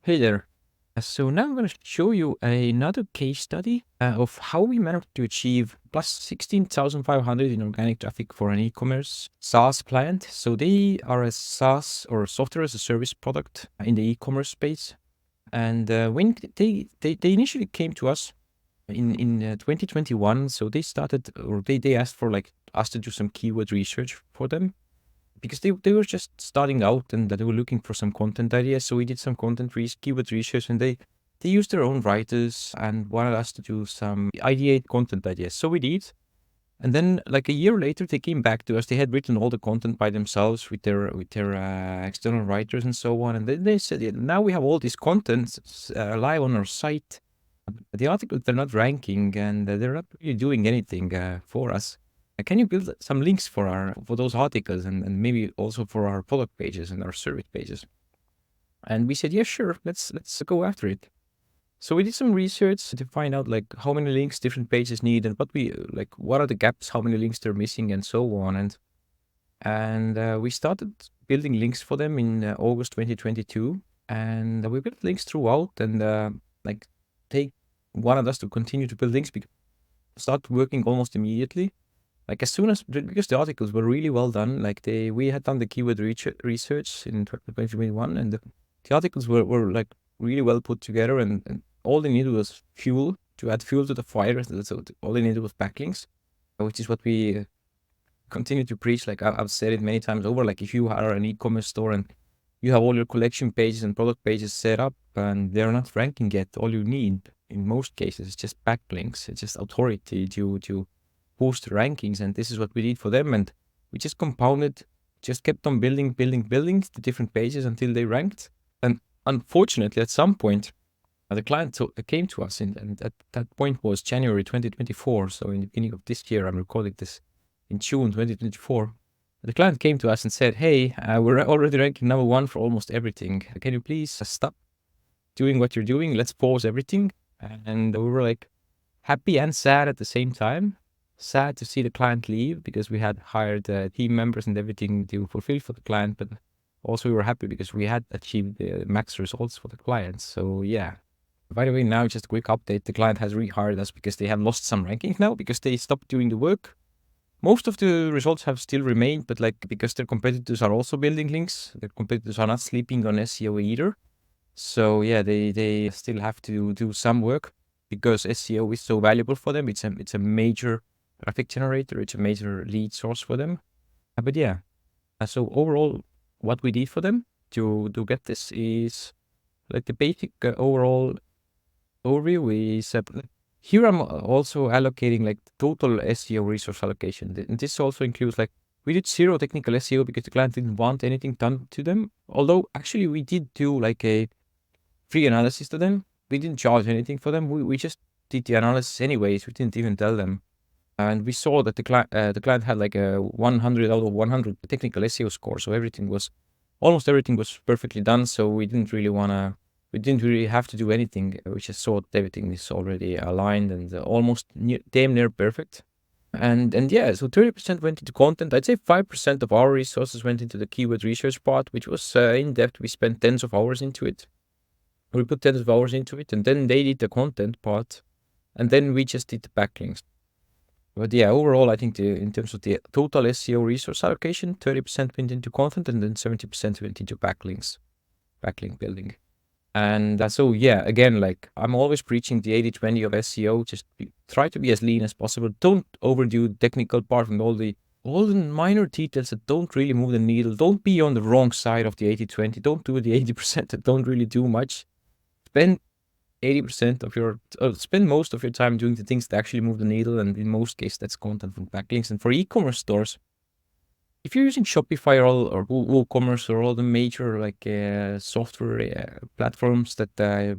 Hey there. So now I'm going to show you another case study of how we managed to achieve plus 16,500 in organic traffic for an e-commerce SaaS client. So they are a SaaS or software as a service product in the e-commerce space. And when they initially came to us in 2021, so they started or they asked for like us to do some keyword research for them because they were just starting out and that they were looking for some content ideas. So we did some keyword research, and they used their own writers and wanted us to do some ideate content ideas. So we did. And then like a year later, they came back to us. They had written all the content by themselves with their external writers and so on. And then they said, yeah, now we have all this content live on our site. The articles, they're not ranking and they're not really doing anything for us. Can you build some links for those articles and maybe also for our product pages and our service pages? And we said, yeah, sure, let's go after it. So we did some research to find out like how many links different pages need and what are the gaps, how many links they're missing, and so on. And we started building links for them in August 2022, and we built links throughout. And like they wanted us to continue to build links, start working almost immediately. Like as soon as, because the articles were really well done, we had done the keyword research in 2021, and the articles were like really well put together, and all they needed was fuel to add fuel to the fire. So all they needed was backlinks, which is what we continue to preach. Like I've said it many times over. Like if you are an e-commerce store and you have all your collection pages and product pages set up and they're not ranking yet, all you need in most cases is just backlinks. It's just authority to boost rankings, and this is what we did for them. And we just compounded, just kept on building the different pages until they ranked. And unfortunately, at some point, the client came to us, and at that point was January 2024. So in the beginning of this year, I'm recording this in June 2024. The client came to us and said, hey, we're already ranking number one for almost everything. Can you please stop doing what you're doing? Let's pause everything. And we were like happy and sad at the same time. Sad to see the client leave because we had hired team members and everything to fulfill for the client, but also we were happy because we had achieved the max results for the client. So yeah. By the way, now just a quick update. The client has rehired us because they have lost some rankings now because they stopped doing the work. Most of the results have still remained, but like because their competitors are also building links, their competitors are not sleeping on SEO either. So yeah, they still have to do some work because SEO is so valuable for them. It's a major traffic generator. It's a major lead source for them. But yeah, so overall, what we did for them to get this is like the basic overall overview is here I'm also allocating like total SEO resource allocation. And this also includes like we did zero technical SEO because the client didn't want anything done to them. Although actually we did do like a free analysis to them. We didn't charge anything for them. We just did the analysis anyways. We didn't even tell them. And we saw that the client had like a 100 out of 100 technical SEO score. So almost everything was perfectly done. So we didn't really have to do anything. We just saw that everything is already aligned and almost damn near perfect. And yeah, so 30% went into content. I'd say 5% of our resources went into the keyword research part, which was in depth. We spent tens of hours into it. We put tens of hours into it, and then they did the content part, and then we just did the backlinks. But yeah, overall, I think in terms of the total SEO resource allocation, 30% went into content, and then 70% went into backlink building. And so yeah, again, like I'm always preaching the 80-20 of SEO. Just try to be as lean as possible. Don't overdo the technical part and all the minor details that don't really move the needle. Don't be on the wrong side of the 80-20. Don't do the 80% that don't really do much. Spend 80% of spend most of your time doing the things that actually move the needle, and in most cases that's content from backlinks. And for e-commerce stores, if you're using Shopify or WooCommerce or all the major like software platforms that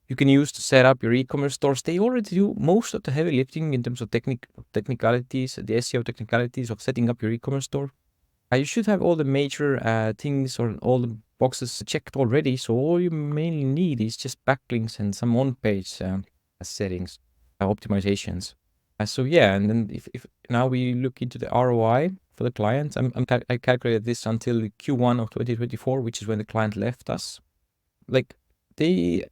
you can use to set up your e-commerce stores, they already do most of the heavy lifting in terms of technicalities, the SEO technicalities of setting up your e-commerce store. You should have all the major things or all the boxes checked already. So all you mainly need is just backlinks and some on-page settings, optimizations. So yeah, and then if now we look into the ROI for the client, I calculated this until Q1 of 2024, which is when the client left us. Like they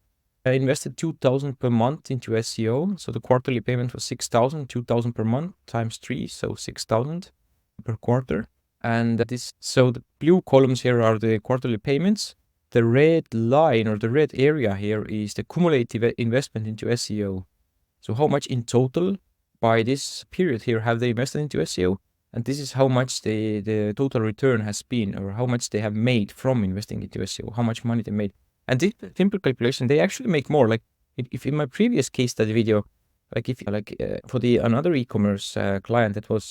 invested 2,000 per month into SEO. So the quarterly payment was 6,000, 2,000 per month times 3, so 6,000 per quarter. And so the blue columns here are the quarterly payments. The red line or the red area here is the cumulative investment into SEO. So how much in total by this period here have they invested into SEO? And this is how much the total return has been, or how much they have made from investing into SEO, how much money they made. And this simple calculation, they actually make more. Like if in my previous case study video, like if for another e-commerce client that was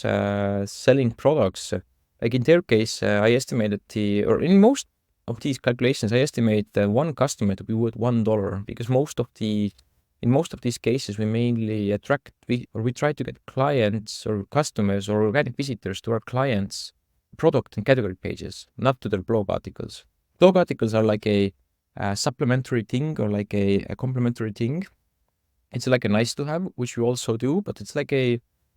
selling products, like in their case, I estimated or in most of these calculations, I estimate one customer to be worth $1 because in most of these cases, we mainly we try to get clients or customers or organic visitors to our clients' product and category pages, not to their blog articles. Blog articles are like a supplementary thing or like a complementary thing. It's like a nice to have, which we also do, but it's like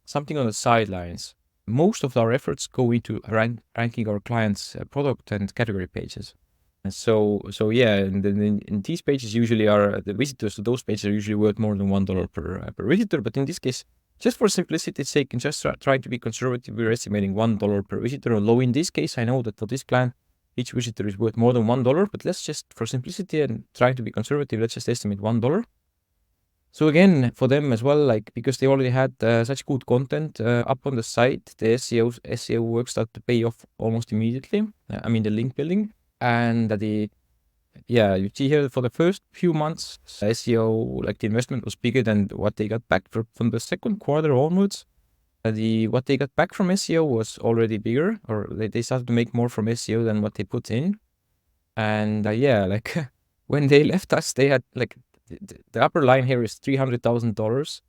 something on the sidelines. Most of our efforts go into ranking our clients' product and category pages. And so yeah, and then in these pages usually are the visitors to those pages are usually worth more than $1 per visitor. But in this case, just for simplicity's sake and just try to be conservative, we're estimating $1 per visitor. Although in this case, I know that for this client, each visitor is worth more than $1. But let's just, for simplicity and try to be conservative, let's just estimate $1. So again, for them as well, like because they already had such good content up on the site, the SEO work started to pay off almost immediately. The link building. And you see here for the first few months, SEO, like the investment was bigger than what they got back from the second quarter onwards. What they got back from SEO was already bigger, or they started to make more from SEO than what they put in. And like when they left us, they had like the upper line here is $300,000.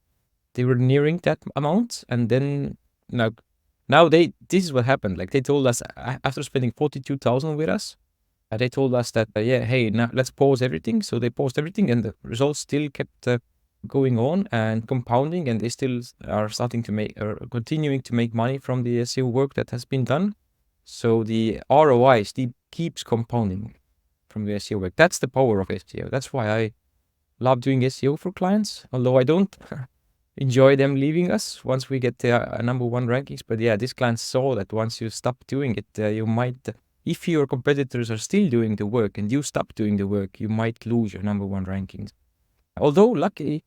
They were nearing that amount, and then now this is what happened. Like they told us after spending $42,000 with us. They told us that, hey, now let's pause everything. So they paused everything and the results still kept going on and compounding, and they still are starting to make or continuing to make money from the SEO work that has been done. So the ROI keeps compounding from the SEO work. That's the power of SEO. That's why I love doing SEO for clients, although I don't enjoy them leaving us once we get the number one rankings. But yeah, this client saw that once you stop doing it, you might... If your competitors are still doing the work and you stop doing the work, you might lose your number one rankings. Although luckily,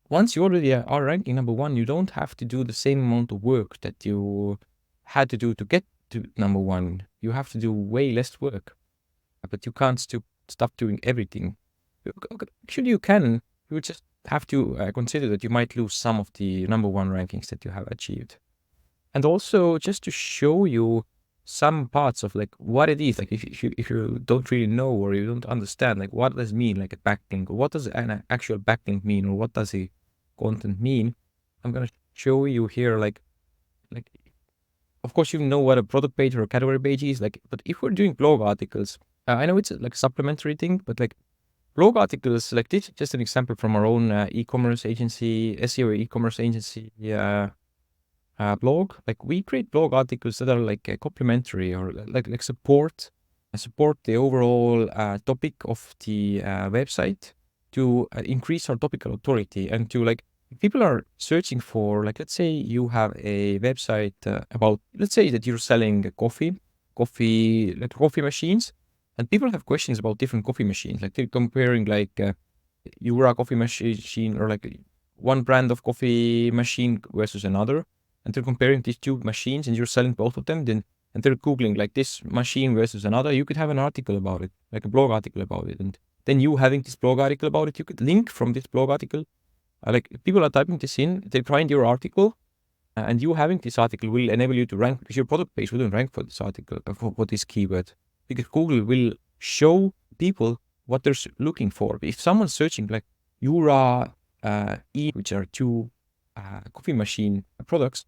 once you already are ranking number one, you don't have to do the same amount of work that you had to do to get to number one. You have to do way less work, but you can't stop doing everything. Actually, you can. You just have to consider that you might lose some of the number one rankings that you have achieved. And also, just to show you some parts of like what it is, like if you don't really know or you don't understand, like what does it mean, like a backlink, or what does an actual backlink mean, or what does a content mean, I'm gonna show you here, like of course you know what a product page or a category page is, like, but if we're doing blog articles, I know it's like a supplementary thing, but like blog articles, like this is just an example from our own e-commerce agency, SEO e-commerce agency blog. Like we create blog articles that are like complementary or like support the overall topic of the website to increase our topical authority, and to like if people are searching for, like, let's say you have a website about, let's say that you're selling coffee machines, and people have questions about different coffee machines, like they're comparing like Jura coffee machine or like one brand of coffee machine versus another. And they're comparing these two machines and you're selling both of them, and they're Googling like this machine versus another, you could have an article about it, like a blog article about it. And then you having this blog article about it, you could link from this blog article. Like people are typing this in, they find your article, and you having this article will enable you to rank, because your product page wouldn't rank for this article, for this keyword, because Google will show people what they're looking for. If someone's searching like Jura, which are two coffee machine products,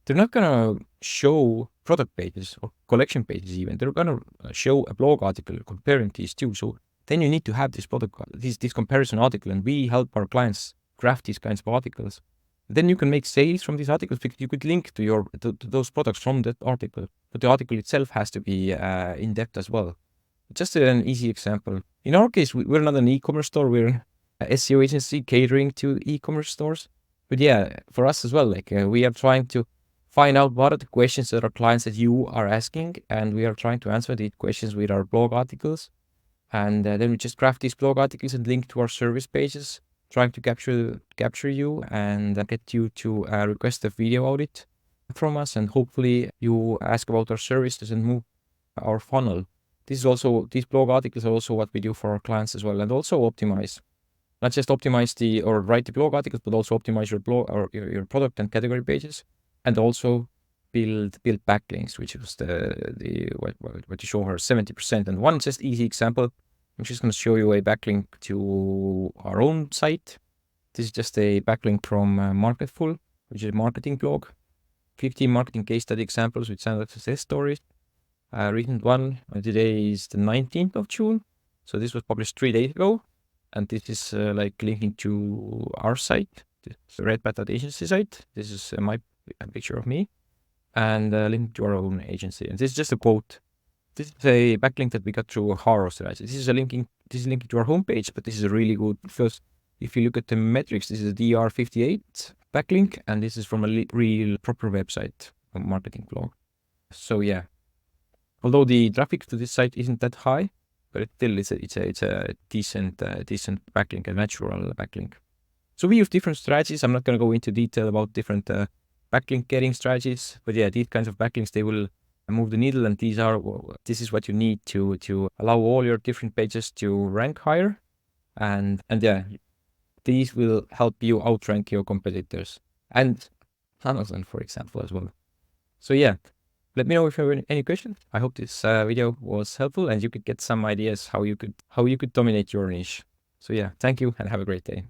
they're not gonna show product pages or collection pages even. They're gonna show a blog article comparing these two. So then you need to have this comparison article, and we help our clients craft these kinds of articles. Then you can make sales from these articles because you could link to those products from that article, but the article itself has to be in depth as well. Just an easy example. In our case, we're not an e-commerce store. We're a SEO agency catering to e-commerce stores. But yeah, for us as well, like we are trying to find out what are the questions that our clients that you are asking, and we are trying to answer these questions with our blog articles. And then we just craft these blog articles and link to our service pages, trying to capture you and get you to request a video audit from us, and hopefully you ask about our services and move our funnel. These blog articles are also what we do for our clients as well, and also optimize. Not just optimize or write the blog articles, but also optimize your blog or your product and category pages, and also build backlinks, which was what you show her 70%. And one just easy example, I'm just going to show you a backlink to our own site. This is just a backlink from Marketful, which is a marketing blog. 15 marketing case study examples with standard success stories. Recent one today is the 19th of June. So this was published 3 days ago. And this is like linking to our site, the Redbat agency site. This is my picture of me, and link to our own agency. And this is just a quote. This is a backlink that we got through Haro strategy. This is linking to our homepage, but this is really good because if you look at the metrics, this is a DR58 backlink, and this is from a real proper website, a marketing blog. So yeah, although the traffic to this site isn't that high, but still it's a decent backlink, a natural backlink. So we use different strategies. I'm not going to go into detail about different backlink getting strategies, but yeah, these kinds of backlinks, they will move the needle, and this is what you need to allow all your different pages to rank higher, and yeah, these will help you outrank your competitors and Amazon, for example, as well. So yeah, let me know if you have any questions. I hope this video was helpful and you could get some ideas how you could dominate your niche. So yeah, thank you and have a great day.